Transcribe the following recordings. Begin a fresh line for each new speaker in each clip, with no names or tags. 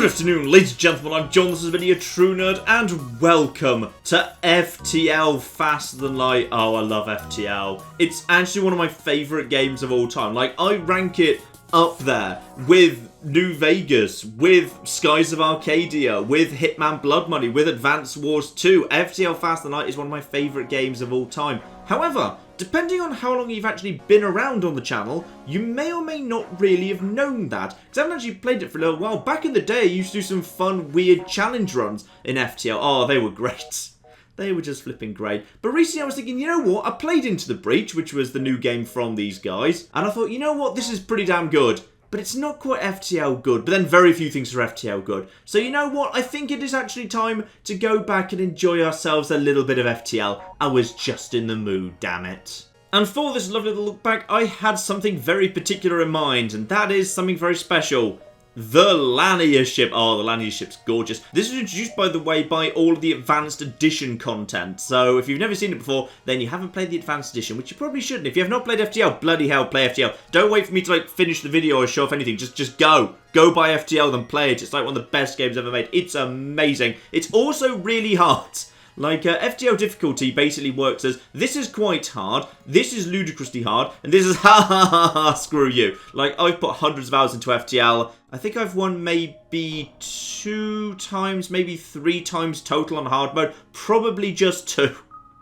afternoon, ladies and gentlemen, I'm John, this is Vinny, a true nerd, and welcome to FTL Faster Than Light. Oh, I love FTL. It's actually one of my favourite games of all time. Like, I rank it up there with New Vegas, with Skies of Arcadia, with Hitman Blood Money, with Advance Wars 2. FTL Faster Than Light is one of my favourite games of all time. However, depending on how long you've actually been around on the channel, you may or may not really have known that, because I haven't actually played it for a little while. Back in the day, I used to do some fun, weird challenge runs in FTL. Oh, they were great. They were just flipping great. But recently I was thinking, you know what? I played Into the Breach, which was the new game from these guys, and I thought, you know what? This is pretty damn good. But it's not quite FTL good, but then very few things are FTL good. So you know what? I think it is actually time to go back and enjoy ourselves a little bit of FTL. I was just in the mood, damn it. And for this lovely little look back, I had something very particular in mind, and that is something very special. The Lanier ship. Oh, the Lanier ship's gorgeous. This was introduced, by the way, by all of the Advanced Edition content. So if you've never seen it before, then you haven't played the Advanced Edition, which you probably shouldn't. If you have not played FTL, bloody hell, play FTL. Don't wait for me to, like, finish the video or show off anything. Just go. Go buy FTL, then play it. It's like one of the best games ever made. It's amazing. It's also really hard. Like, FTL difficulty basically works as, this is quite hard, this is ludicrously hard, and this is ha ha ha ha, screw you. Like, I've put hundreds of hours into FTL. I think I've won maybe 2 times, maybe 3 times total on hard mode. Probably just 2.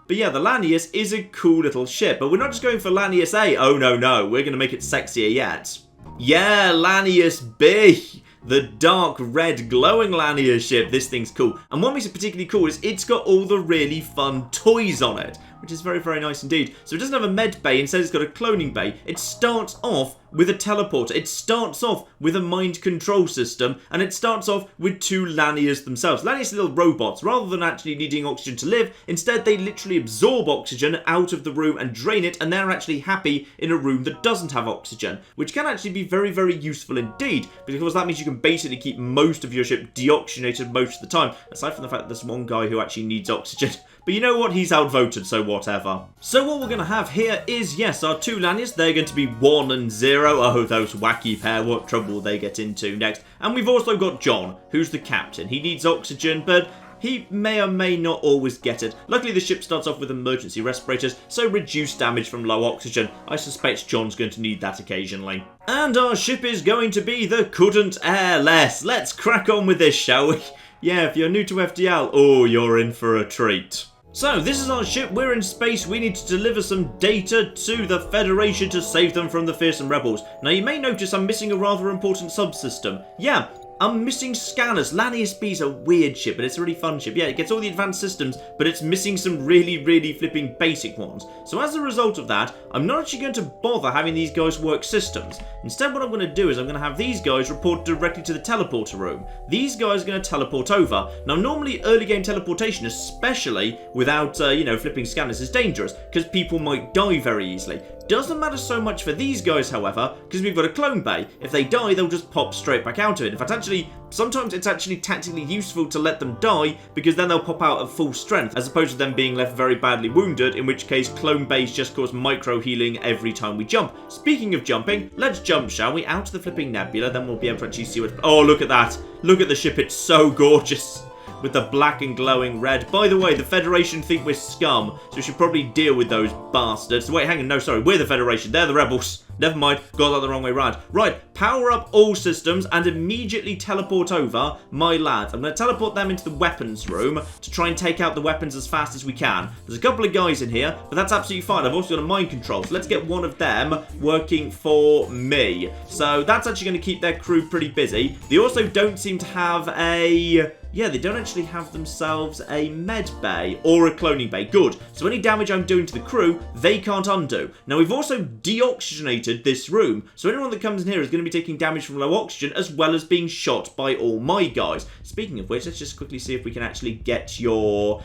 But yeah, the Lanius is a cool little ship. But we're not just going for Lanius A. Oh, no, no. We're going to make it sexier yet. Yeah, Lanius B. The dark red glowing Lanier ship. This thing's cool. And what makes it particularly cool is it's got all the really fun toys on it, which is very, very nice indeed. So it doesn't have a med bay, instead it's got a cloning bay. It starts off with a teleporter. It starts off with a mind control system, and it starts off with 2 Laniers themselves. Laniers are little robots. Rather than actually needing oxygen to live, instead they literally absorb oxygen out of the room and drain it, and they're actually happy in a room that doesn't have oxygen, which can actually be very, very useful indeed, because that means you can basically keep most of your ship deoxygenated most of the time, aside from the fact that there's one guy who actually needs oxygen. But you know what? He's outvoted, so whatever. So what we're going to have here is, yes, our 2 Laniers. They're going to be 1 and 0. Oh, those wacky pair. What trouble will they get into next? And we've also got John, who's the captain. He needs oxygen, but he may or may not always get it. Luckily, the ship starts off with emergency respirators, so reduced damage from low oxygen. I suspect John's going to need that occasionally. And our ship is going to be the Couldn't Air Less. Let's crack on with this, shall we? Yeah, if you're new to FTL, oh, you're in for a treat. So, this is our ship, we're in space, we need to deliver some data to the Federation to save them from the fearsome rebels. Now, you may notice I'm missing a rather important subsystem. Yeah, I'm missing scanners. Lanius B is a weird ship, but it's a really fun ship. Yeah, it gets all the advanced systems, but it's missing some really, really flipping basic ones. So as a result of that, I'm not actually going to bother having these guys work systems. Instead, what I'm going to do is I'm going to have these guys report directly to the teleporter room. These guys are going to teleport over. Now, normally early game teleportation, especially without, flipping scanners, is dangerous, because people might die very easily. Doesn't matter so much for these guys, however, because we've got a clone bay. If they die, they'll just pop straight back out of it. In fact, sometimes it's actually tactically useful to let them die, because then they'll pop out at full strength, as opposed to them being left very badly wounded, in which case clone bays just cause micro healing every time we jump. Speaking of jumping, let's jump, shall we, out to the flipping nebula, then we'll be able to actually see what... Oh, look at that. Look at the ship, it's so gorgeous. With the black and glowing red. By the way, the Federation think we're scum, so we should probably deal with those bastards. Wait, hang on, no, sorry, we're the Federation, they're the rebels. Never mind, got that the wrong way round. Right, power up all systems and immediately teleport over my lads. I'm going to teleport them into the weapons room to try and take out the weapons as fast as we can. There's a couple of guys in here, but that's absolutely fine. I've also got a mind control, so let's get one of them working for me. So that's actually going to keep their crew pretty busy. They also don't seem to have a... Yeah, they don't actually have themselves a med bay or a cloning bay. Good. So any damage I'm doing to the crew, they can't undo. Now, we've also deoxygenated this room. So anyone that comes in here is going to be taking damage from low oxygen as well as being shot by all my guys. Speaking of which, let's just quickly see if we can actually get your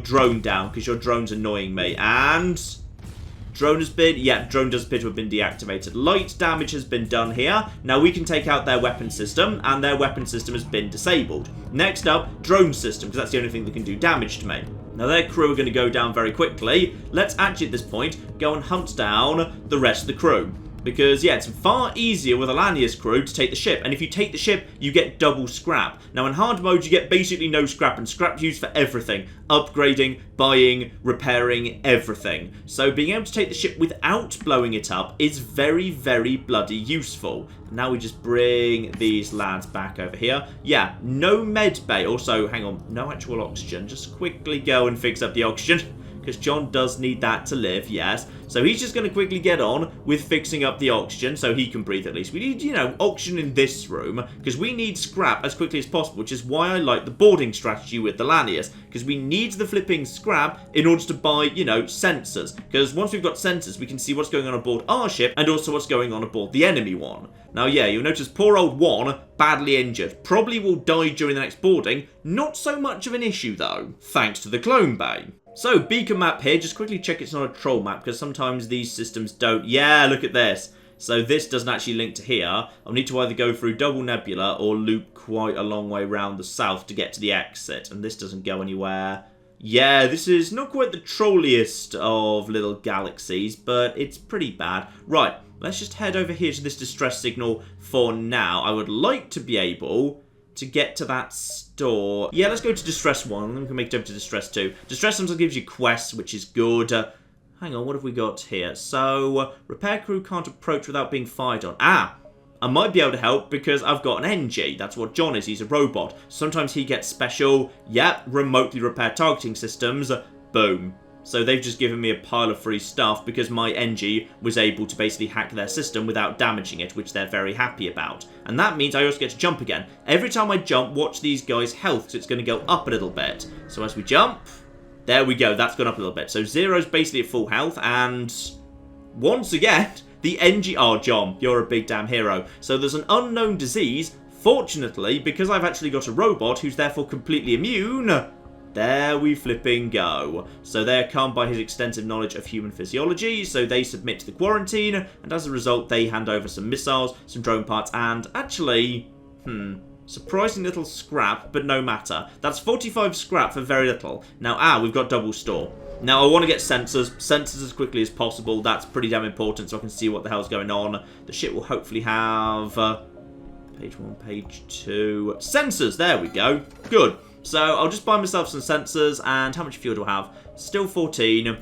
drone down, because your drone's annoying me. And... drone has been... yeah, drone does appear to have been deactivated. Light damage has been done here. Now we can take out their weapon system, and their weapon system has been disabled. Next up, drone system, because that's the only thing that can do damage to me. Now their crew are going to go down very quickly. Let's actually at this point go and hunt down the rest of the crew. Because, yeah, it's far easier with a Lanius crew to take the ship. And if you take the ship, you get double scrap. Now, in hard mode, you get basically no scrap. And scrap's used for everything. Upgrading, buying, repairing, everything. So being able to take the ship without blowing it up is very, very bloody useful. Now we just bring these lads back over here. Yeah, no med bay. Also, hang on, no actual oxygen. Just quickly go and fix up the oxygen. Because John does need that to live, yes. So he's just going to quickly get on with fixing up the oxygen so he can breathe at least. We need, you know, oxygen in this room because we need scrap as quickly as possible, which is why I like the boarding strategy with the Lanius. Because we need the flipping scrap in order to buy, you know, sensors. Because once we've got sensors, we can see what's going on aboard our ship and also what's going on aboard the enemy one. Now, yeah, you'll notice poor old One, badly injured. Probably will die during the next boarding. Not so much of an issue, though, thanks to the clone bay. So, beacon map here, just quickly check it's not a troll map, because sometimes these systems don't. Yeah, look at this. So this doesn't actually link to here. I'll need to either go through Double Nebula or loop quite a long way around the south to get to the exit. And this doesn't go anywhere. Yeah, this is not quite the trolliest of little galaxies, but it's pretty bad. Right, let's just head over here to this distress signal for now. I would like to be able to get to that store. Yeah, let's go to Distress 1, and then we can make it over to Distress 2. Distress sometimes gives you quests, which is good. Hang on, what have we got here? So, repair crew can't approach without being fired on. Ah! I might be able to help because I've got an NG. That's what John is. He's a robot. Sometimes he gets special, yep, remotely repair targeting systems. Boom. So they've just given me a pile of free stuff because my NG was able to basically hack their system without damaging it, which they're very happy about. And that means I also get to jump again. Every time I jump, watch these guys' health, because it's going to go up a little bit. So as we jump, there we go, that's gone up a little bit. So Zero's basically at full health, and once again, the NG... Oh, John, you're a big damn hero. So there's an unknown disease. Fortunately, because I've actually got a robot who's therefore completely immune... There we flipping go. So they're calmed by his extensive knowledge of human physiology, so they submit to the quarantine, and as a result, they hand over some missiles, some drone parts, and actually, surprising little scrap, but no matter. That's 45 scrap for very little. Now, we've got double store. Now, I want to get sensors as quickly as possible. That's pretty damn important, so I can see what the hell's going on. The ship will hopefully have... page 1, page 2... Sensors! There we go. Good. So, I'll just buy myself some sensors, and how much fuel do I have? Still 14.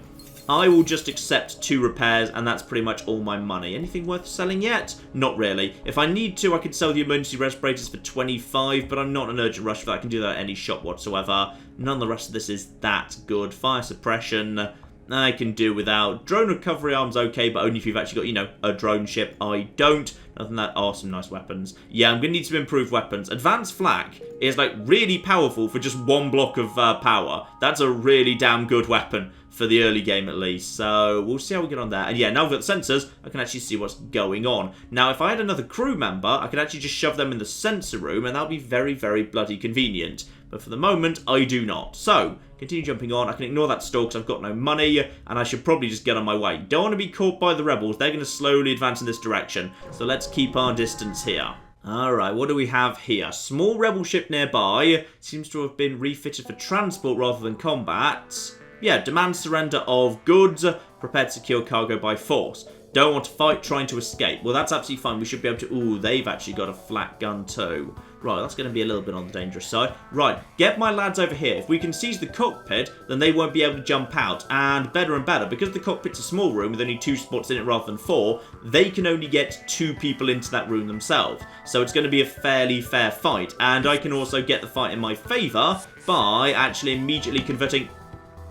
I will just accept 2 repairs, and that's pretty much all my money. Anything worth selling yet? Not really. If I need to, I could sell the emergency respirators for 25, but I'm not in an urgent rush for that. I can do that at any shop whatsoever. None of the rest of this is that good. Fire suppression... I can do without. Drone recovery arm's okay, but only if you've actually got, you know, a drone ship. I don't. Other than that, are some nice weapons. Yeah, I'm going to need some improved weapons. Advanced flak is, like, really powerful for just 1 block of power. That's a really damn good weapon for the early game, at least. So, we'll see how we get on there. And yeah, now I've got the sensors, I can actually see what's going on. Now, if I had another crew member, I could actually just shove them in the sensor room, and that would be very, very bloody convenient. But for the moment, I do not. So, continue jumping on. I can ignore that store because I've got no money, and I should probably just get on my way. Don't want to be caught by the rebels. They're going to slowly advance in this direction. So let's keep our distance here. Alright, what do we have here? Small rebel ship nearby. Seems to have been refitted for transport rather than combat. Yeah, demand surrender of goods. Prepared to secure cargo by force. Don't want to fight, trying to escape. Well, that's absolutely fine. We should be able to... Ooh, they've actually got a flat gun too. Right, that's going to be a little bit on the dangerous side. Right, get my lads over here. If we can seize the cockpit, then they won't be able to jump out. And better, because the cockpit's a small room with only 2 spots in it rather than 4, they can only get 2 people into that room themselves. So it's going to be a fairly fair fight. And I can also get the fight in my favour by actually immediately converting...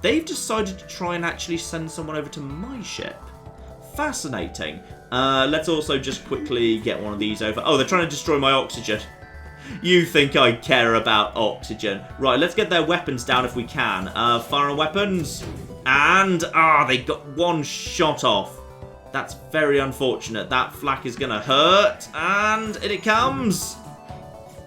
They've decided to try and actually send someone over to my ship. Fascinating. Let's also just quickly get one of these over. Oh, they're trying to destroy my oxygen. You think I care about oxygen. Right, let's get their weapons down if we can. Fire on weapons. And, they got 1 shot off. That's very unfortunate. That flak is going to hurt. And in it comes.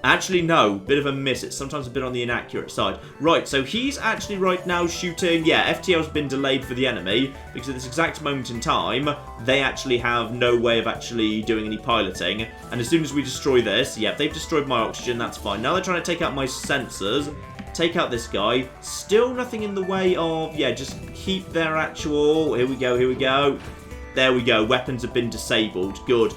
Actually, no. Bit of a miss. It's sometimes a bit on the inaccurate side. Right, so he's actually right now shooting... Yeah, FTL's been delayed for the enemy, because at this exact moment in time, they actually have no way of actually doing any piloting. And as soon as we destroy this, yep, they've destroyed my oxygen, that's fine. Now they're trying to take out my sensors. Take out this guy. Still nothing in the way of... Yeah, just keep their actual... Here we go, here we go. There we go. Weapons have been disabled. Good.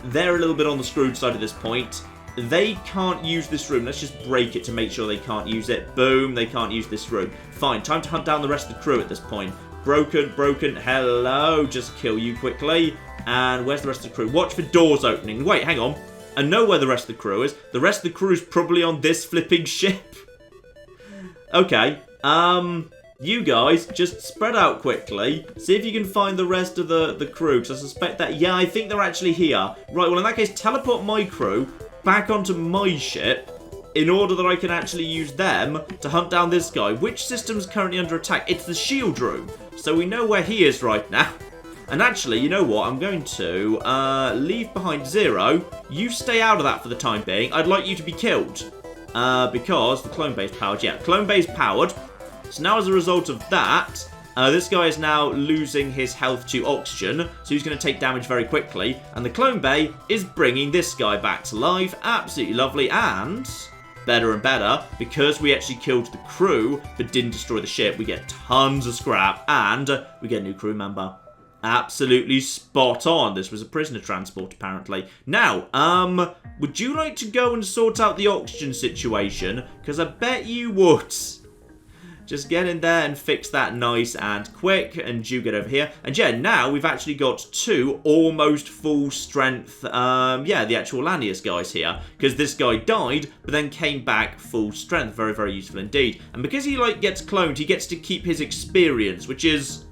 They're a little bit on the screwed side at this point. They can't use this room. Let's just break it to make sure they can't use it. Boom. They can't use this room. Fine. Time to hunt down the rest of the crew at this point. Broken. Hello. Just kill you quickly. And where's the rest of the crew? Watch for doors opening. Wait, hang on. I know where the rest of the crew is. The rest of the crew is probably on this flipping ship. Okay. You guys, just spread out quickly. See if you can find the rest of the crew. Because I suspect that... Yeah, I think they're actually here. Right, well, in that case, teleport my crew back onto my ship in order that I can actually use them to hunt down this guy. Which system's currently under attack? It's the shield room. So we know where he is right now. And actually, you know what? I'm going to leave behind Zero. You stay out of that for the time being. I'd like you to be killed. Because the clone bay is powered. Yeah, clone bay is powered. So now as a result of that, this guy is now losing his health to oxygen. So he's going to take damage very quickly. And the clone bay is bringing this guy back to life. Absolutely lovely. And better and better, because we actually killed the crew but didn't destroy the ship, we get tons of scrap. And we get a new crew member. Absolutely spot on. This was a prisoner transport, apparently. Now, would you like to go and sort out the oxygen situation? Because I bet you would. Just get in there and fix that nice and quick. And you get over here. And yeah, now we've actually got 2 almost full strength, yeah, the actual Lanius guys here. Because this guy died, but then came back full strength. Very, very useful indeed. And because he, like, gets cloned, he gets to keep his experience, which is,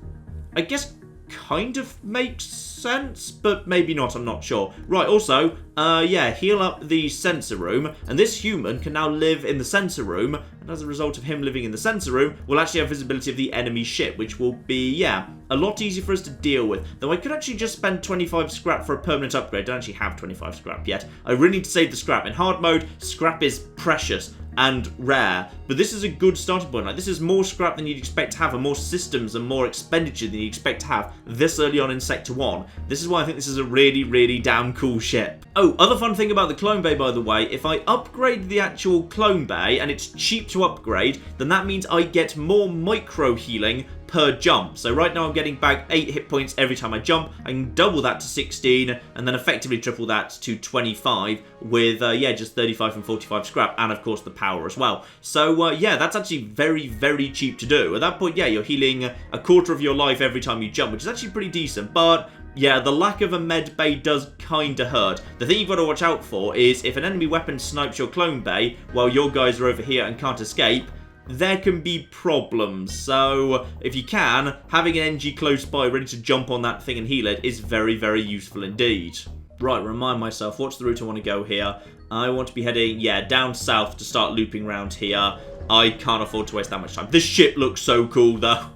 I guess, kind of makes sense, but maybe not, I'm not sure. Right, also, yeah, heal up the sensor room, and this human can now live in the sensor room, and as a result of him living in the sensor room, we'll actually have visibility of the enemy ship, which will be, yeah, a lot easier for us to deal with. Though I could actually just spend 25 scrap for a permanent upgrade. I don't actually have 25 scrap yet. I really need to save the scrap. In hard mode, scrap is precious and rare, but this is a good starting point. Like, this is more scrap than you'd expect to have, and more systems and more expenditure than you'd expect to have this early on in Sector 1. This is why I think this is a really, really damn cool ship. Oh, other fun thing about the clone bay, by the way, if I upgrade the actual clone bay, and it's cheap to upgrade, then that means I get more micro healing per jump. So right now I'm getting back 8 hit points every time I jump. I can double that to 16 and then effectively triple that to 25 with, yeah, just 35 and 45 scrap and, of course, the power as well. So, yeah, that's actually very, very cheap to do. At that point, yeah, you're healing a quarter of your life every time you jump, which is actually pretty decent, but yeah, the lack of a med bay does kinda hurt. The thing you've got to watch out for is if an enemy weapon snipes your clone bay while your guys are over here and can't escape, there can be problems. So, if you can, having an NG close by ready to jump on that thing and heal it is very, very useful indeed. Right, remind myself, what's the route I want to go here? I want to be heading, yeah, down south to start looping around here. I can't afford to waste that much time. This ship looks so cool, though.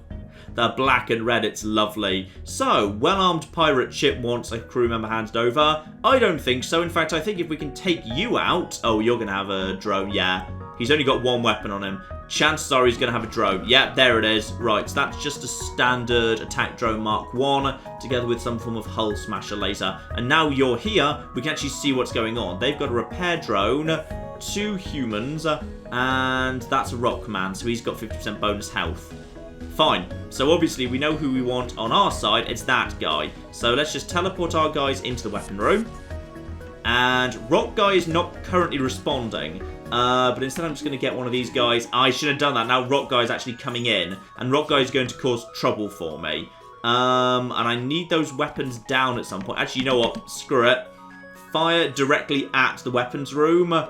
The black and red, it's lovely. So, well-armed pirate ship wants a crew member handed over? I don't think so. In fact, I think if we can take you out... Oh, you're going to have a drone, yeah. He's only got 1 weapon on him. Chances are he's going to have a drone. Yep, there it is. Right, so that's just a standard attack drone Mark 1, together with some form of hull smasher laser. And now you're here, we can actually see what's going on. They've got a repair drone, 2 humans, and that's a rock man, so he's got 50% bonus health. Fine. So obviously we know who we want on our side. It's that guy. So let's just teleport our guys into the weapon room. And Rock Guy is not currently responding. But instead I'm just going to get one of these guys. I should have done that. Now Rock Guy is actually coming in. And Rock Guy is going to cause trouble for me. And I need those weapons down at some point. Actually, you know what? Screw it. Fire directly at the weapons room. Or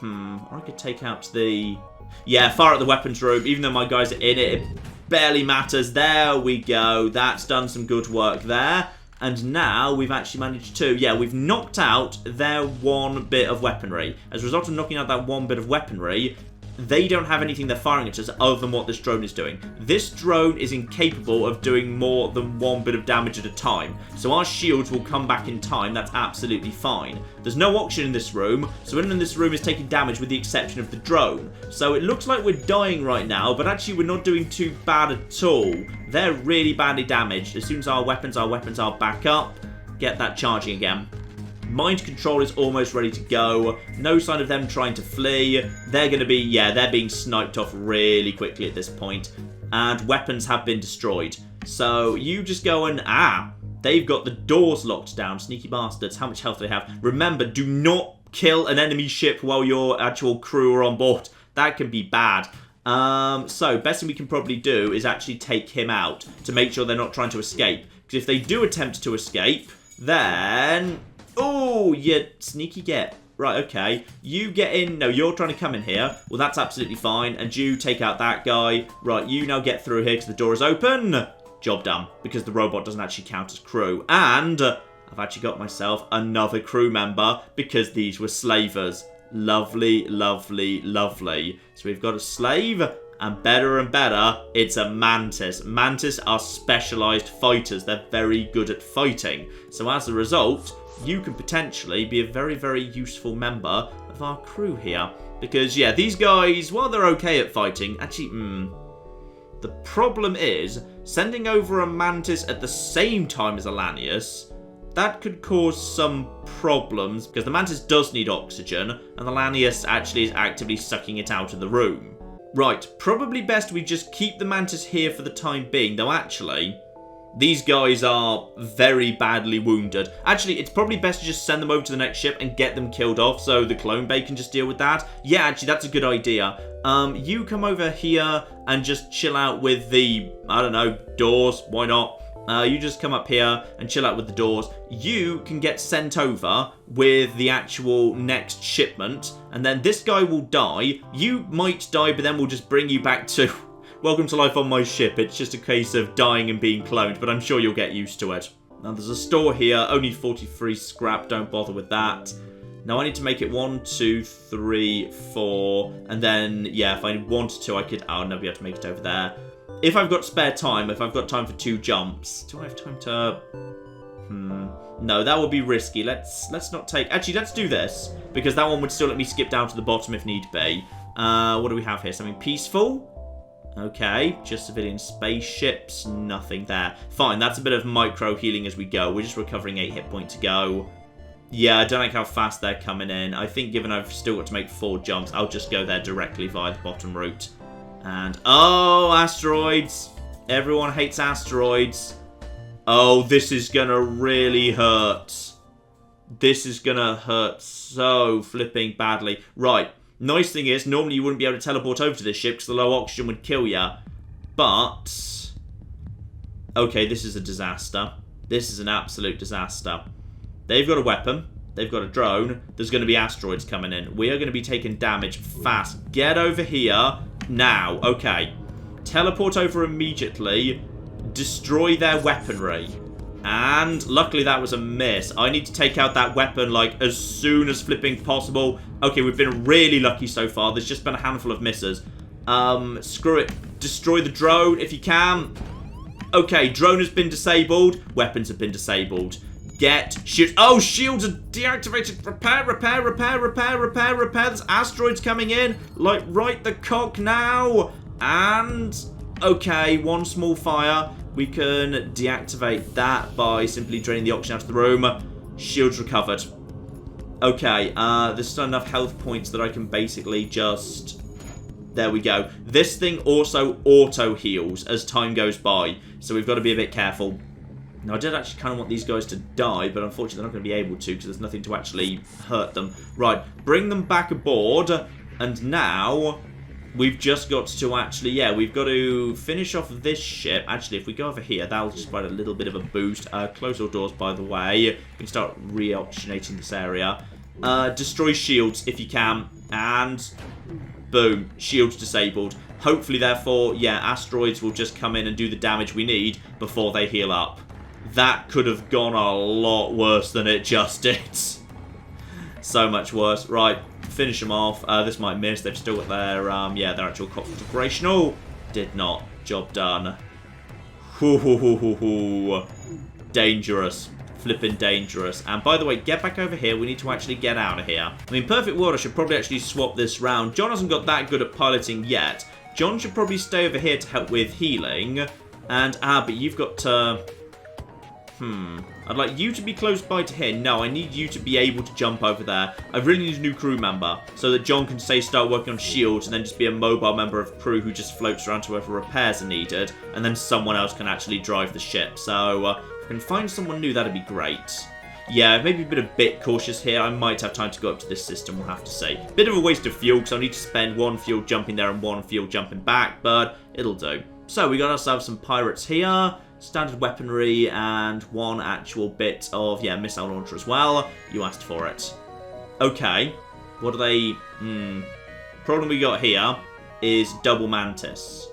I could take out the... Yeah, fire at the weapons room. Even though my guys are in it, it barely matters. There we go. That's done some good work there. And now we've actually managed to... Yeah, we've knocked out their 1 bit of weaponry. As a result of knocking out that 1 bit of weaponry, they don't have anything they're firing at us other than what this drone is doing. This drone is incapable of doing more than 1 bit of damage at a time. So our shields will come back in time. That's absolutely fine. There's no oxygen in this room, so anyone in this room is taking damage with the exception of the drone. So it looks like we're dying right now, but actually we're not doing too bad at all. They're really badly damaged. As soon as our weapons are back up, get that charging again. Mind control is almost ready to go. No sign of them trying to flee. They're going to be, yeah, they're being sniped off really quickly at this point. And weapons have been destroyed. So you just go and, They've got the doors locked down. Sneaky bastards. How much health do they have? Remember, do not kill an enemy ship while your actual crew are on board. That can be bad. So, best thing we can probably do is actually take him out to make sure they're not trying to escape. Because if they do attempt to escape, then... Oh, you sneaky get. Right, okay. You get in. No, you're trying to come in here. Well, that's absolutely fine. And you take out that guy. Right, you now get through here because the door is open. Job done. Because the robot doesn't actually count as crew. And I've actually got myself another crew member because these were slavers. Lovely, lovely, lovely. So we've got a slave. And better, it's a mantis. Mantis are specialised fighters. They're very good at fighting. So as a result, you can potentially be a very, very useful member of our crew here. Because, yeah, these guys, while they're okay at fighting, actually, the problem is, sending over a mantis at the same time as a Lanius, that could cause some problems. Because the mantis does need oxygen, and the Lanius actually is actively sucking it out of the room. Right, probably best we just keep the mantis here for the time being. Though, actually... these guys are very badly wounded. Actually, it's probably best to just send them over to the next ship and get them killed off so the clone bay can just deal with that. Yeah, actually, that's a good idea. You come over here and just chill out with the, I don't know, doors. Why not? You just come up here and chill out with the doors. You can get sent over with the actual next shipment. And then this guy will die. You might die, but then we'll just bring you back to... welcome to life on my ship. It's just a case of dying and being cloned, but I'm sure you'll get used to it. Now, there's a store here. Only 43 scrap. Don't bother with that. Now, I need to make it 1, 2, 3, 4. And then, yeah, if I wanted to, I could... oh, no, we have to make it over there. If I've got spare time, if I've got time for 2 jumps... do I have time to... no, that would be risky. Let's not take... actually, let's do this. Because that one would still let me skip down to the bottom if need be. What do we have here? Something peaceful? Okay, just civilian spaceships, nothing there. Fine, that's a bit of micro healing as we go. We're just recovering 8 hit points to go. Yeah, I don't like how fast they're coming in. I think given I've still got to make 4 jumps, I'll just go there directly via the bottom route. And, oh, asteroids. Everyone hates asteroids. Oh, this is gonna really hurt. This is gonna hurt so flipping badly. Right. Nice thing is, normally you wouldn't be able to teleport over to this ship because the low oxygen would kill you. But... okay, this is a disaster. This is an absolute disaster. They've got a weapon. They've got a drone. There's going to be asteroids coming in. We are going to be taking damage fast. Get over here now. Okay. Teleport over immediately. Destroy their weaponry. And luckily that was a miss. I need to take out that weapon like as soon as flipping possible. Okay, we've been really lucky so far. There's just been a handful of misses. Screw it. Destroy the drone if you can. Okay, drone has been disabled. Weapons have been disabled. Get shields. Oh, shields are deactivated. Repair, repair, repair, repair, repair, repair. There's asteroids coming in. Like, right the cock now. And, okay, one small fire. We can deactivate that by simply draining the oxygen out of the room. Shields recovered. Okay, there's still enough health points that I can basically just... there we go. This thing also auto-heals as time goes by, so we've got to be a bit careful. Now, I did actually kind of want these guys to die, but unfortunately they're not going to be able to because there's nothing to actually hurt them. Right, bring them back aboard, and now... we've just got to actually, yeah, we've got to finish off this ship. Actually, if we go over here, that'll just provide a little bit of a boost. Close all doors, by the way. We can start re-oxygenating this area. Destroy shields if you can. And boom, shields disabled. Hopefully, therefore, yeah, asteroids will just come in and do the damage we need before they heal up. That could have gone a lot worse than it just did. So much worse. Right. Finish them off. This might miss. They've still got their, yeah, their actual cockpit operational. Did not. Job done. Dangerous. Flipping dangerous. And by the way, get back over here. We need to actually get out of here. I mean, perfect world, I should probably actually swap this round. John hasn't got that good at piloting yet. John should probably stay over here to help with healing. And, but you've got to... I'd like you to be close by to here. No, I need you to be able to jump over there. I really need a new crew member so that John can, say, start working on shields and then just be a mobile member of crew who just floats around to wherever repairs are needed. And then someone else can actually drive the ship. So, I can find someone new, that'd be great. Yeah, maybe a bit cautious here. I might have time to go up to this system, we'll have to see. Bit of a waste of fuel, because I need to spend 1 fuel jumping there and 1 fuel jumping back, but it'll do. So, we got ourselves some pirates here. Standard weaponry and 1 actual bit of, yeah, missile launcher as well. You asked for it. Okay. What are they... Problem we got here is double mantis.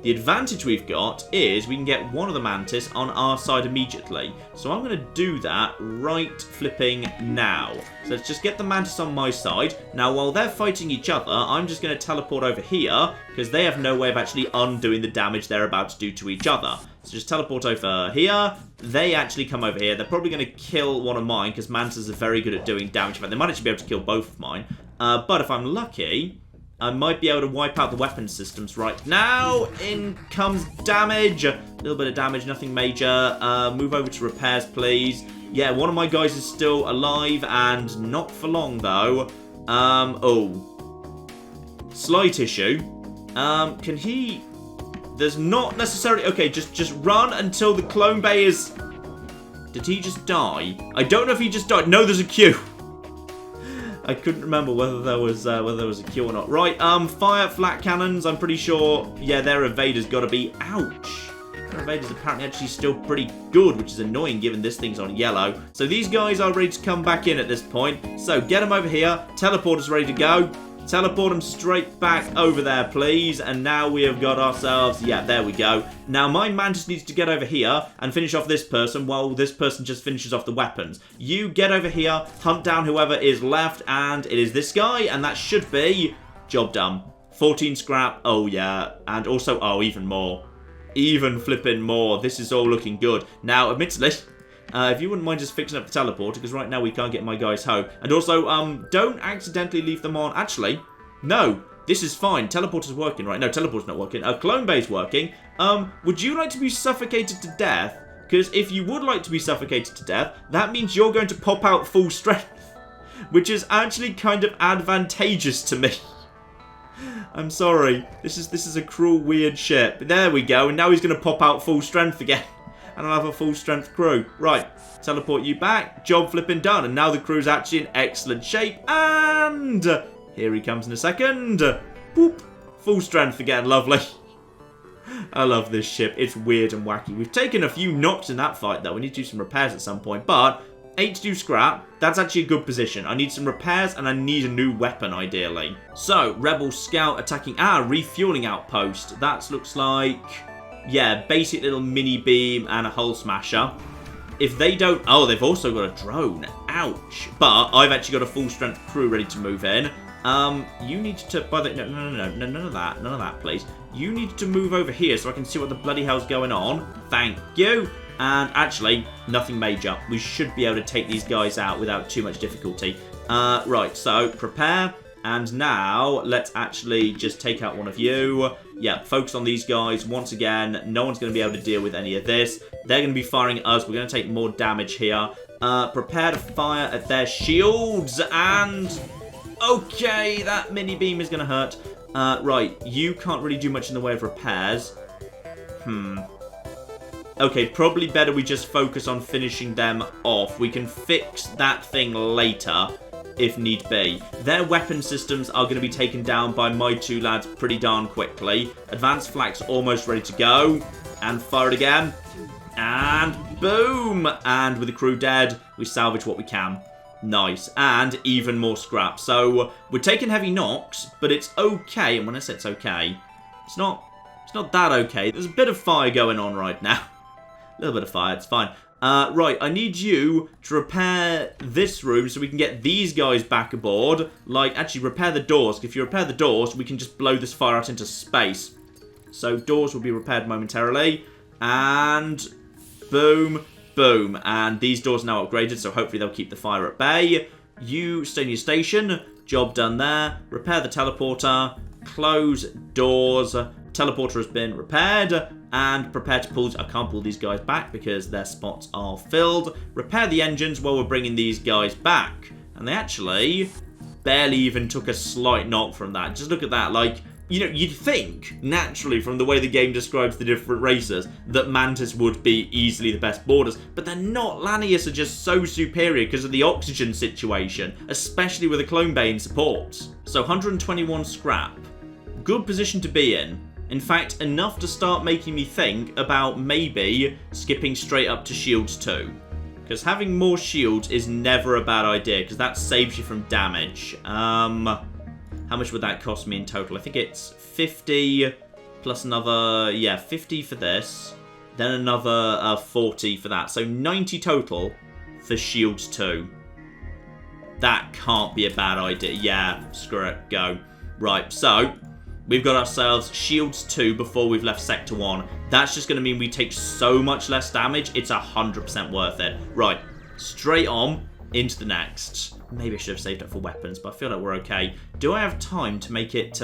The advantage we've got is we can get one of the mantis on our side immediately. So I'm going to do that right flipping now. So let's just get the mantis on my side. Now while they're fighting each other, I'm just going to teleport over here because they have no way of actually undoing the damage they're about to do to each other. So just teleport over here. They actually come over here. They're probably going to kill one of mine because mantis are very good at doing damage. In fact, they might actually be able to kill both of mine. But if I'm lucky... I might be able to wipe out the weapon systems right now. In comes damage. A little bit of damage, nothing major. Move over to repairs, please. Yeah, one of my guys is still alive and not for long, though. Oh. Slight issue. Can he... There's not necessarily... Okay, just run until the clone bay is... Did he just die? I don't know if he just died. No, there's a queue. I couldn't remember whether there was a queue or not. Right, fire flat cannons. I'm pretty sure, yeah, their evader's got to be... Ouch. Their evader's apparently actually still pretty good, which is annoying given this thing's on yellow. So these guys are ready to come back in at this point. So get them over here. Teleporter's ready to go. Teleport them straight back over there, please. And now we have got ourselves... Yeah, there we go. Now, my mantis needs to get over here and finish off this person while this person just finishes off the weapons. You get over here, hunt down whoever is left, and it is this guy, and that should be... Job done. 14 scrap. Oh, yeah. And also... Oh, even more. Even flipping more. This is all looking good. Now, admittedly... if you wouldn't mind just fixing up the teleporter, because right now we can't get my guys home. And also, don't accidentally leave them on. Actually, no, this is fine. Teleporter's working, right? No, teleporter's not working. Clone bay's working. Would you like to be suffocated to death? Because if you would like to be suffocated to death, that means you're going to pop out full strength. Which is actually kind of advantageous to me. I'm sorry. This is a cruel, weird shit. But there we go. And now he's going to pop out full strength again. And I'll have a full strength crew. Right, teleport you back. Job flipping done. And now the crew's actually in excellent shape. And here he comes in a second. Boop. Full strength again. Lovely. I love this ship. It's weird and wacky. We've taken a few knocks in that fight, though. We need to do some repairs at some point. But 82 scrap. That's actually a good position. I need some repairs and I need a new weapon, ideally. So, Rebel Scout attacking refueling outpost. That looks like... Yeah, basic little mini beam and a hull smasher. If they don't... Oh, they've also got a drone. Ouch. But I've actually got a full strength crew ready to move in. You need to... By the... No, none of that. None of that, please. You need to move over here so I can see what the bloody hell's going on. Thank you. And actually, nothing major. We should be able to take these guys out without too much difficulty. Right, so prepare. And now, let's actually just take out one of you. Yeah, focus on these guys. Once again, no one's going to be able to deal with any of this. They're going to be firing at us. We're going to take more damage here. Prepare to fire at their shields. And... Okay, that mini beam is going to hurt. Right, you can't really do much in the way of repairs. Okay, probably better we just focus on finishing them off. We can fix that thing later, if need be. Their weapon systems are going to be taken down by my two lads pretty darn quickly. Advanced flak's almost ready to go. And fire it again. And boom! And with the crew dead, we salvage what we can. Nice. And even more scrap. So, we're taking heavy knocks, but it's okay. And when I say it's okay, it's not that okay. There's a bit of fire going on right now. A little bit of fire, it's fine. Right, I need you to repair this room so we can get these guys back aboard. Like, actually, repair the doors. If you repair the doors, we can just blow this fire out into space. So, doors will be repaired momentarily. And boom, boom. And these doors are now upgraded, so hopefully they'll keep the fire at bay. You stay in your station. Job done there. Repair the teleporter. Close doors. Teleporter has been repaired. And prepare to pull... I can't pull these guys back because their spots are filled. Repair the engines while we're bringing these guys back. And they actually barely even took a slight knock from that. Just look at that. Like, you know, you'd think, naturally, from the way the game describes the different races, that Mantis would be easily the best boarders, but they're not. Lanius are just so superior because of the oxygen situation, especially with a clone bay in support. So 121 scrap. Good position to be in. In fact, enough to start making me think about maybe skipping straight up to shields 2. Because having more shields is never a bad idea, because that saves you from damage. How much would that cost me in total? I think it's 50 plus another, yeah, 50 for this. Then another 40 for that. So 90 total for shields 2. That can't be a bad idea. Yeah, screw it, go. Right, so we've got ourselves shields 2 before we've left sector 1. That's just going to mean we take so much less damage. It's 100% worth it. Right, straight on into the next. Maybe I should have saved up for weapons, but I feel like we're okay. Do I have time to make it...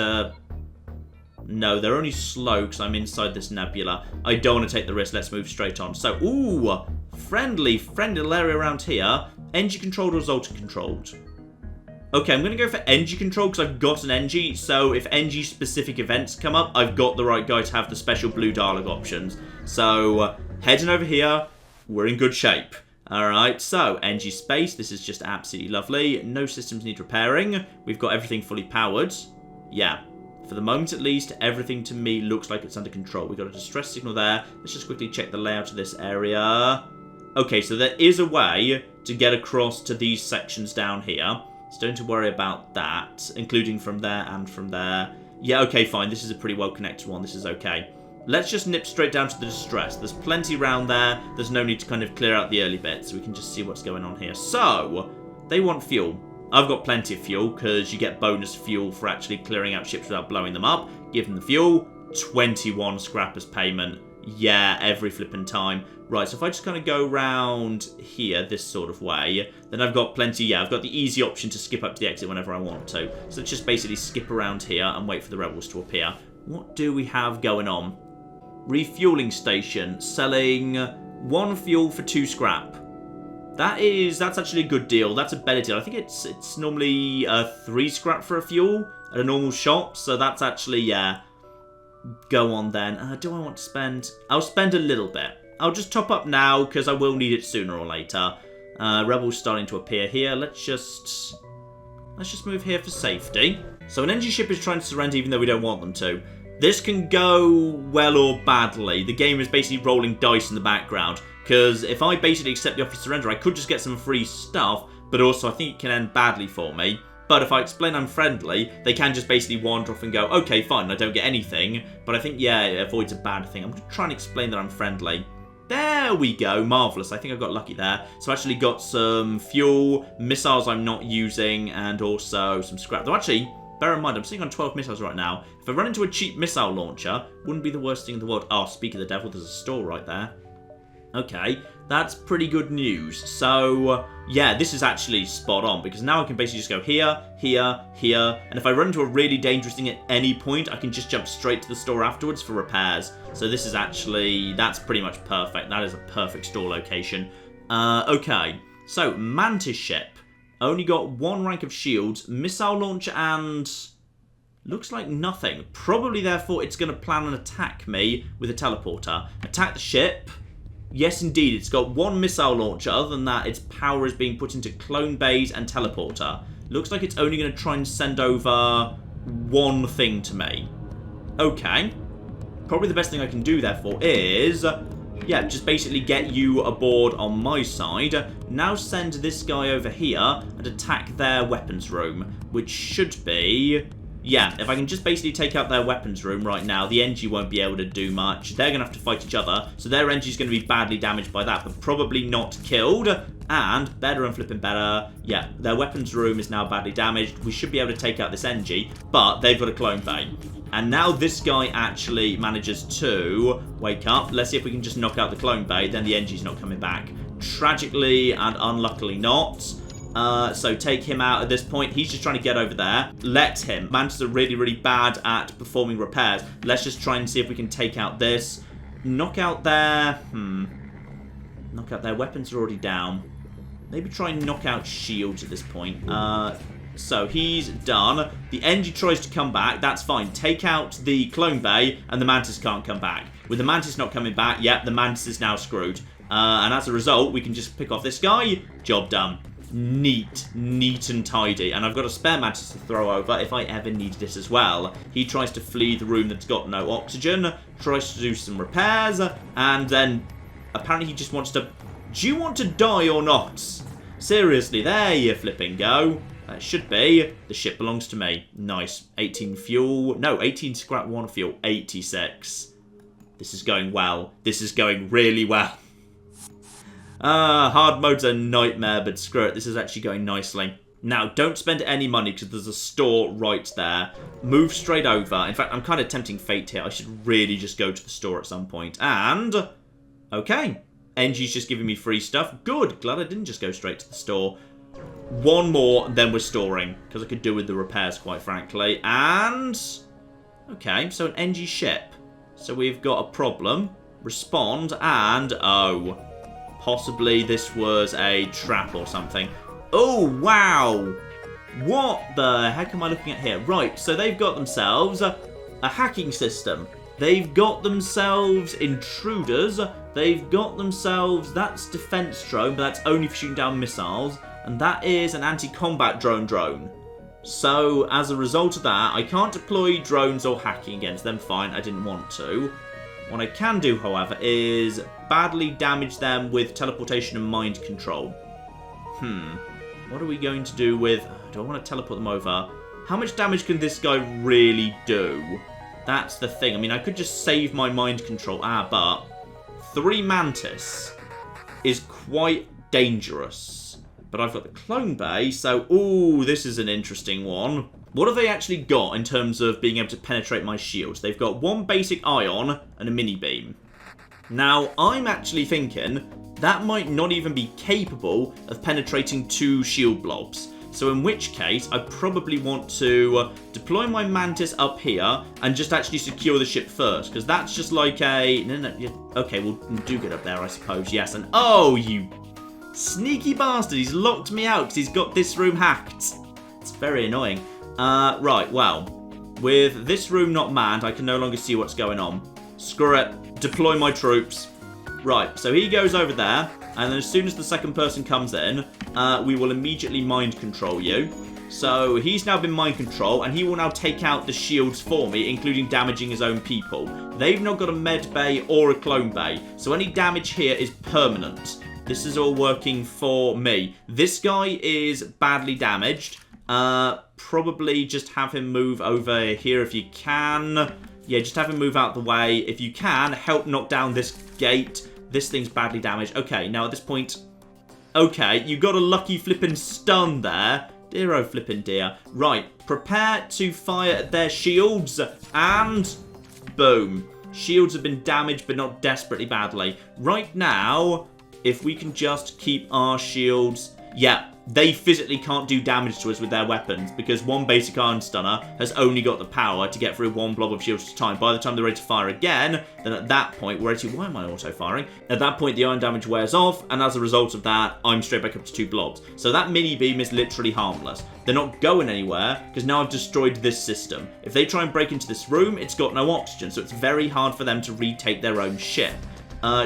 No, they're only slow because I'm inside this nebula. I don't want to take the risk. Let's move straight on. So, ooh, friendly little area around here. Engine controlled or Zoltan controlled? Okay, I'm going to go for NG control because I've got an NG, so if NG specific events come up, I've got the right guy to have the special blue dialogue options. So, heading over here, we're in good shape. Alright, so, NG space, this is just absolutely lovely. No systems need repairing. We've got everything fully powered. Yeah, for the moment at least, everything to me looks like it's under control. We've got a distress signal there. Let's just quickly check the layout of this area. Okay, so there is a way to get across to these sections down here. So don't to worry about that, including from there and from there. Yeah, okay, fine. This is a pretty well-connected one. This is okay. Let's just nip straight down to the distress. There's plenty around there. There's no need to kind of clear out the early bits. We can just see what's going on here. So, they want fuel. I've got plenty of fuel because you get bonus fuel for actually clearing out ships without blowing them up. Give them the fuel. 21 scrap as payment. Yeah, every flipping time. Right, so if I just kind of go round here, this sort of way, then I've got plenty, yeah, I've got the easy option to skip up to the exit whenever I want to. So let's just basically skip around here and wait for the rebels to appear. What do we have going on? Refueling station, selling 1 fuel for 2 scrap. That's actually a good deal. That's a better deal. I think it's normally 3 scrap for a fuel at a normal shop, so that's actually, yeah. Go on then. Do I want to spend... I'll spend a little bit. I'll just top up now because I will need it sooner or later. Rebels starting to appear here. Let's just move here for safety. So an NG ship is trying to surrender even though we don't want them to. This can go well or badly. The game is basically rolling dice in the background. Because if I basically accept the offer of surrender, I could just get some free stuff. But also I think it can end badly for me. But if I explain I'm friendly, they can just basically wander off and go, okay, fine, I don't get anything. But I think, yeah, it avoids a bad thing. I'm going to try and explain that I'm friendly. There we go. Marvellous. I think I got lucky there. So I actually got some fuel, missiles I'm not using, and also some scrap. Though actually, bear in mind, I'm sitting on 12 missiles right now. If I run into a cheap missile launcher, wouldn't be the worst thing in the world. Oh, speak of the devil, there's a store right there. Okay, that's pretty good news. So, yeah, this is actually spot on, because now I can basically just go here, here, here, and if I run into a really dangerous thing at any point, I can just jump straight to the store afterwards for repairs. So this is actually, that's pretty much perfect. That is a perfect store location. Okay, so Mantis ship. Only got 1 rank of shields, missile launcher, and looks like nothing. Probably, therefore, it's going to plan and attack me with a teleporter. Attack the ship. Yes, indeed, it's got 1 missile launcher. Other than that, its power is being put into clone bays and teleporter. Looks like it's only going to try and send over 1 thing to me. Okay. Probably the best thing I can do, therefore, is... yeah, just basically get you aboard on my side. Now send this guy over here and attack their weapons room, which should be... yeah, if I can just basically take out their weapons room right now, the NG won't be able to do much. They're going to have to fight each other, so their NG is going to be badly damaged by that, but probably not killed. And, better and flipping better, yeah, their weapons room is now badly damaged. We should be able to take out this NG, but they've got a clone bay. And now this guy actually manages to wake up. Let's see if we can just knock out the clone bay, then the NG's not coming back. Tragically and unluckily not. So take him out at this point. He's just trying to get over there. Let him. Mantis are really, really bad at performing repairs. Let's just try and see if we can take out this. Knock out their... knock out their weapons are already down. Maybe try and knock out shields at this point. So he's done. The NG tries to come back. That's fine. Take out the clone bay and the Mantis can't come back. With the Mantis not coming back, yep, the Mantis is now screwed. And as a result, we can just pick off this guy. Job done. Neat and tidy. And I've got a spare Mantis to throw over if I ever needed it as well. He tries to flee the room that's got no oxygen, tries to do some repairs, and then apparently he just wants to... Do you want to die or not? Seriously, there you flipping go. That should be. The ship belongs to me. Nice. 18 fuel. No, 18 scrap 1 fuel. 86. This is going well. This is going really well. Hard mode's a nightmare, but screw it. This is actually going nicely. Now, don't spend any money because there's a store right there. Move straight over. In fact, I'm kind of tempting fate here. I should really just go to the store at some point. And... okay. NG's just giving me free stuff. Good. Glad I didn't just go straight to the store. One more, then we're storing. Because I could do with the repairs, quite frankly. And... okay, so an NG ship. So we've got a problem. Respond, and... oh... possibly this was a trap or something. Oh, wow! What the heck am I looking at here? Right, so they've got themselves a hacking system. They've got themselves intruders. They've got themselves... that's defense drone, but that's only for shooting down missiles. And that is an anti-combat drone. So, as a result of that, I can't deploy drones or hacking against them. Fine, I didn't want to. What I can do, however, is badly damage them with teleportation and mind control. What are we going to do with... do I want to teleport them over? How much damage can this guy really do? That's the thing. I mean, I could just save my mind control. But 3 Mantis is quite dangerous. But I've got the clone bay, so... ooh, this is an interesting one. What have they actually got in terms of being able to penetrate my shields? They've got 1 basic ion and a mini beam. Now, I'm actually thinking that might not even be capable of penetrating 2 shield blobs. So in which case, I probably want to deploy my Mantis up here and just actually secure the ship first. Because that's just like a... no, okay, we'll do get up there, I suppose. Yes, and... oh, you sneaky bastard. He's locked me out because he's got this room hacked. It's very annoying. Right, well, with this room not manned, I can no longer see what's going on. Screw it. Deploy my troops. Right, so he goes over there, and then as soon as the second person comes in, we will immediately mind control you. So he's now been mind control, and he will now take out the shields for me, including damaging his own people. They've not got a med bay or a clone bay, so any damage here is permanent. This is all working for me. This guy is badly damaged. Probably just have him move over here if you can. Yeah, just have him move out the way. If you can, help knock down this gate. This thing's badly damaged. Okay, now at this point... okay, you got a lucky flippin' stun there. Dear oh flippin' dear. Right, prepare to fire at their shields. And... boom. Shields have been damaged, but not desperately badly. Right now, if we can just keep our shields... yeah, they physically can't do damage to us with their weapons because 1 basic iron stunner has only got the power to get through 1 blob of shields at a time. By the time they're ready to fire again, then at that point, we're ready to... why am I auto-firing? At that point, the iron damage wears off, and as a result of that, I'm straight back up to 2 blobs. So that mini beam is literally harmless. They're not going anywhere because now I've destroyed this system. If they try and break into this room, it's got no oxygen, so it's very hard for them to retake their own ship.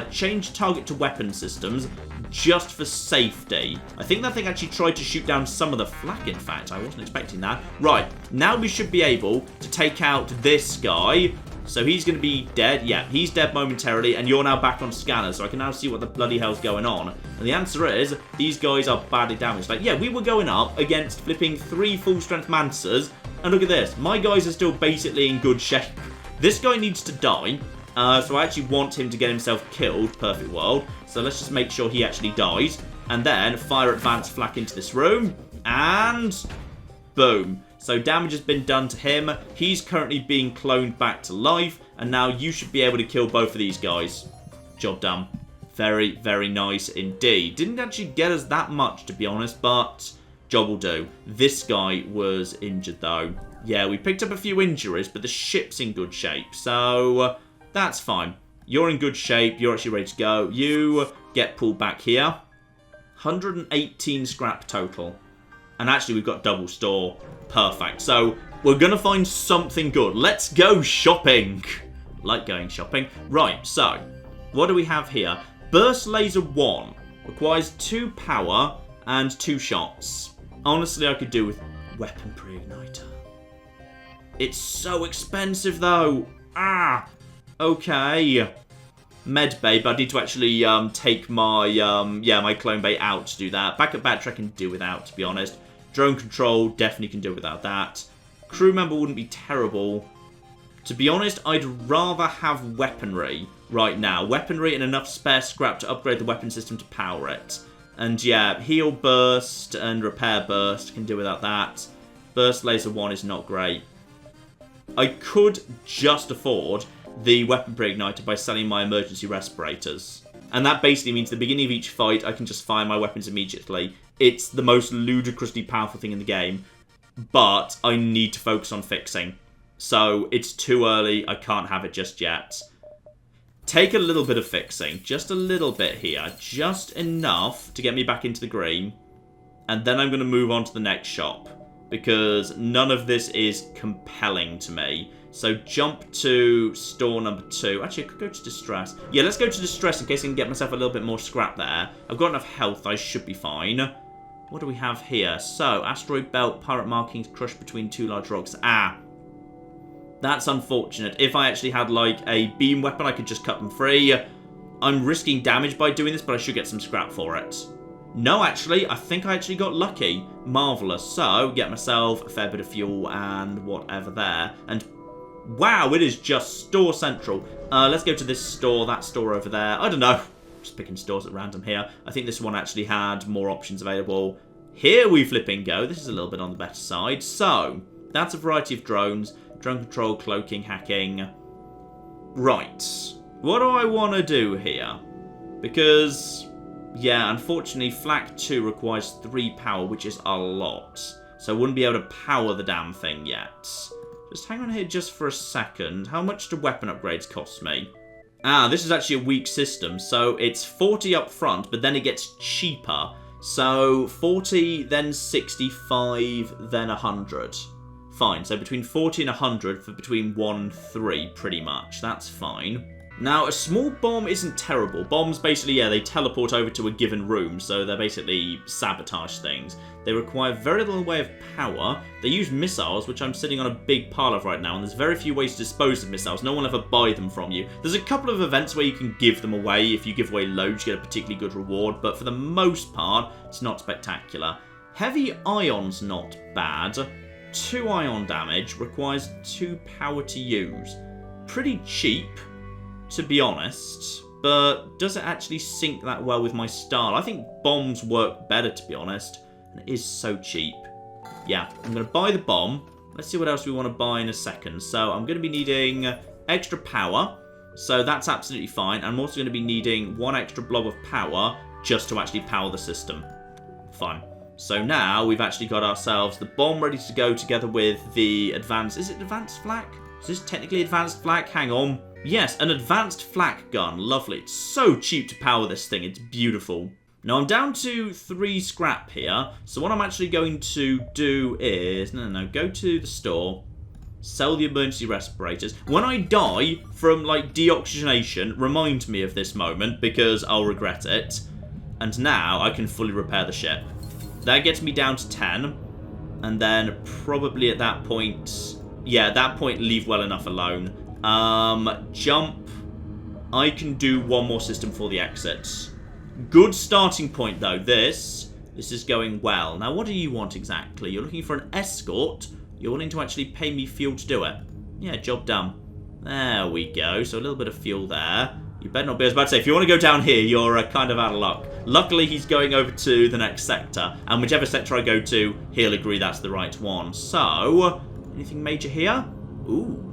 Change target to weapon systems just for safety. I think that thing actually tried to shoot down some of the flak, in fact. I wasn't expecting that. Right, now we should be able to take out this guy. So he's going to be dead. Yeah, he's dead momentarily, and you're now back on scanner, so I can now see what the bloody hell's going on. And the answer is, these guys are badly damaged. Like, yeah, we were going up against flipping 3 full-strength Mantisers, and look at this. My guys are still basically in good shape. This guy needs to die. So I actually want him to get himself killed. Perfect world. So let's just make sure he actually dies. And then fire advanced flak into this room. And boom. So damage has been done to him. He's currently being cloned back to life. And now you should be able to kill both of these guys. Job done. Very, very nice indeed. Didn't actually get us that much, to be honest. But job will do. This guy was injured, though. Yeah, we picked up a few injuries. But the ship's in good shape. So... that's fine. You're in good shape. You're actually ready to go. You get pulled back here. 118 scrap total. And actually, we've got double store. Perfect. So, we're going to find something good. Let's go shopping. Like going shopping. Right, so, what do we have here? Burst Laser 1 requires 2 power and 2 shots. Honestly, I could do with Weapon Pre-Igniter. It's so expensive, though. Ah, okay. Medbay, but I need to actually take my my clone bay out to do that. Backup battery I can do without, to be honest. Drone control, definitely can do without that. Crew member wouldn't be terrible. To be honest, I'd rather have weaponry right now. Weaponry and enough spare scrap to upgrade the weapon system to power it. And yeah, heal burst and repair burst, can do without that. Burst laser 1 is not great. I could just afford the weapon pre-igniter by selling my emergency respirators. And that basically means at the beginning of each fight, I can just fire my weapons immediately. It's the most ludicrously powerful thing in the game, but I need to focus on fixing. So it's too early, I can't have it just yet. Take a little bit of fixing, just a little bit here, just enough to get me back into the green. And then I'm going to move on to the next shop, because none of this is compelling to me. So jump to store number 2. Actually, I could go to distress. Yeah, let's go to distress in case I can get myself a little bit more scrap there. I've got enough health, I should be fine. What do we have here? So, asteroid belt, pirate markings crushed between 2 large rocks. Ah, that's unfortunate. If I actually had, like, a beam weapon, I could just cut them free. I'm risking damage by doing this, but I should get some scrap for it. No, actually, I think I actually got lucky. Marvellous. So, get myself a fair bit of fuel and whatever there. And wow, it is just store central. Let's go to this store, that store over there. I don't know. Just picking stores at random here. I think this one actually had more options available. Here we flipping go. This is a little bit on the better side. So, that's a variety of drones. Drone control, cloaking, hacking. Right. What do I want to do here? Because, yeah, unfortunately, Flak 2 requires 3 power, which is a lot. So I wouldn't be able to power the damn thing yet. Just hang on here just for a second. How much do weapon upgrades cost me? Ah, this is actually a weak system. So it's 40 up front, but then it gets cheaper. So 40, then 65, then 100. Fine, so between 40 and 100 for between 1 and 3, pretty much. That's fine. Now, a small bomb isn't terrible. Bombs basically, yeah, they teleport over to a given room, so they're basically sabotage things. They require very little in the way of power. They use missiles, which I'm sitting on a big pile of right now, and there's very few ways to dispose of missiles. No one will ever buy them from you. There's a couple of events where you can give them away. If you give away loads, you get a particularly good reward, but for the most part, it's not spectacular. Heavy ion's not bad. 2 ion damage, requires 2 power to use. Pretty cheap, to be honest, but does it actually sync that well with my style? I think bombs work better, to be honest, and it is so cheap. Yeah, I'm going to buy the bomb. Let's see what else we want to buy in a second. So I'm going to be needing extra power, so that's absolutely fine. I'm also going to be needing 1 extra blob of power just to actually power the system. Fine. So now we've actually got ourselves the bomb ready to go together with the advanced... Is it advanced flak? Is this technically advanced flak? Hang on. Yes, an advanced flak gun. Lovely. It's so cheap to power this thing. It's beautiful. Now, I'm down to 3 scrap here. So what I'm actually going to do is... No. Go to the store. Sell the emergency respirators. When I die from, like, deoxygenation, remind me of this moment, because I'll regret it. And now I can fully repair the ship. That gets me down to 10. And then probably at that point... Yeah, at that point, leave well enough alone. Jump. I can do 1 more system for the exits. Good starting point, though. This is going well. Now, what do you want exactly? You're looking for an escort. You're willing to actually pay me fuel to do it. Yeah, job done. There we go. So a little bit of fuel there. You better not be. I was about to say, if you want to go down here, you're kind of out of luck. Luckily, he's going over to the next sector. And whichever sector I go to, he'll agree that's the right one. So, anything major here? Ooh.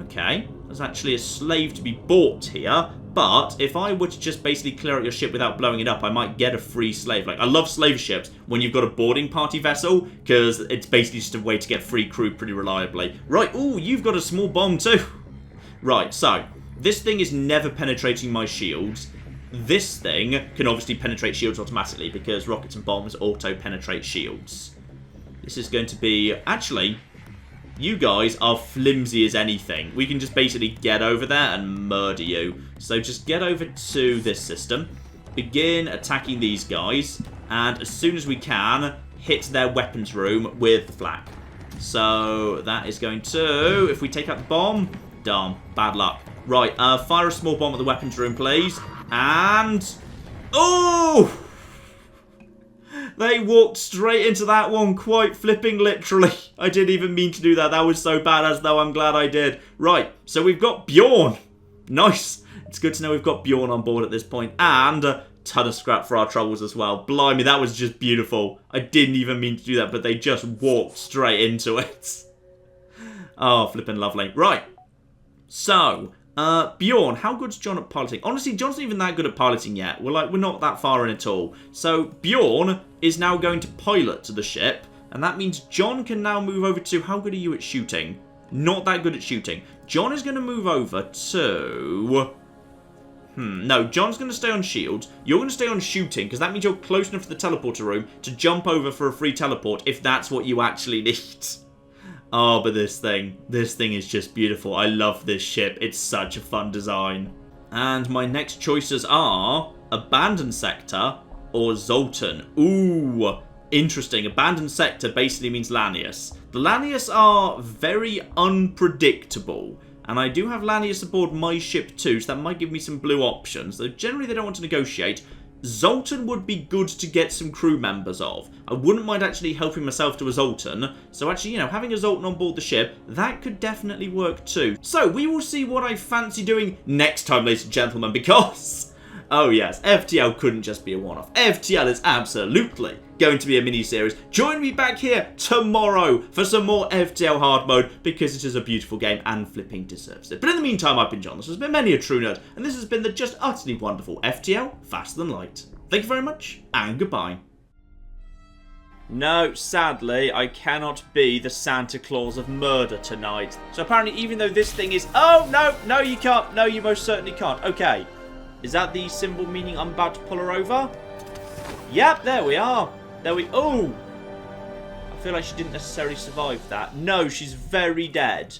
Okay. There's actually a slave to be bought here. But if I were to just basically clear out your ship without blowing it up, I might get a free slave. Like, I love slave ships when you've got a boarding party vessel, because it's basically just a way to get free crew pretty reliably. Right, ooh, you've got a small bomb too. Right, so, this thing is never penetrating my shields. this thing can obviously penetrate shields automatically because rockets and bombs auto-penetrate shields. This is going to be... Actually, you guys are flimsy as anything. We can just basically get over there and murder you. So just get over to this system. Begin attacking these guys. And as soon as we can, hit their weapons room with the flak. So that is going to... If we take out the bomb... Darn. Bad luck. Right, fire a small bomb at the weapons room, please. And... Oh! They walked straight into that one, quite flipping literally. I didn't even mean to do that. That was so bad, as though I'm glad I did. Right, so we've got Bjorn. Nice. It's good to know we've got Bjorn on board at this point. And a ton of scrap for our troubles as well. Blimey, that was just beautiful. I didn't even mean to do that, but they just walked straight into it. Oh, flipping lovely. Right. So... Bjorn, how good's John at piloting? Honestly, John's not even that good at piloting yet. We're not that far in at all. So, Bjorn is now going to pilot the ship. And that means John can now move over to... How good are you at shooting? Not that good at shooting. John is going to move over to... No, John's going to stay on shield. You're going to stay on shooting, because that means you're close enough to the teleporter room to jump over for a free teleport, if that's what you actually need. Oh, but this thing is just beautiful. I love this ship. It's such a fun design. And my next choices are Abandoned Sector or Zoltan. Ooh, interesting. Abandoned Sector basically means Lanius. The Lanius are very unpredictable. And I do have Lanius aboard my ship too, so that might give me some blue options. Though generally they don't want to negotiate. Zoltan would be good to get some crew members of. I wouldn't mind actually helping myself to a Zoltan. So actually, you know, having a Zoltan on board the ship, that could definitely work too. So we will see what I fancy doing next time, ladies and gentlemen, because... Oh yes, FTL couldn't just be a one-off. FTL is absolutely going to be a mini-series. Join me back here tomorrow for some more FTL hard mode, because it is a beautiful game and flipping deserves it. But in the meantime, I've been John. This has been Many a True Nerd, and this has been the just utterly wonderful FTL Faster Than Light. Thank you very much, and goodbye. No, sadly, I cannot be the Santa Claus of murder tonight. So apparently, even though this thing is... Oh, no, you can't. No, you most certainly can't. Okay. Is that the symbol meaning I'm about to pull her over? Yep, there we are. Oh! I feel like she didn't necessarily survive that. No, she's very dead.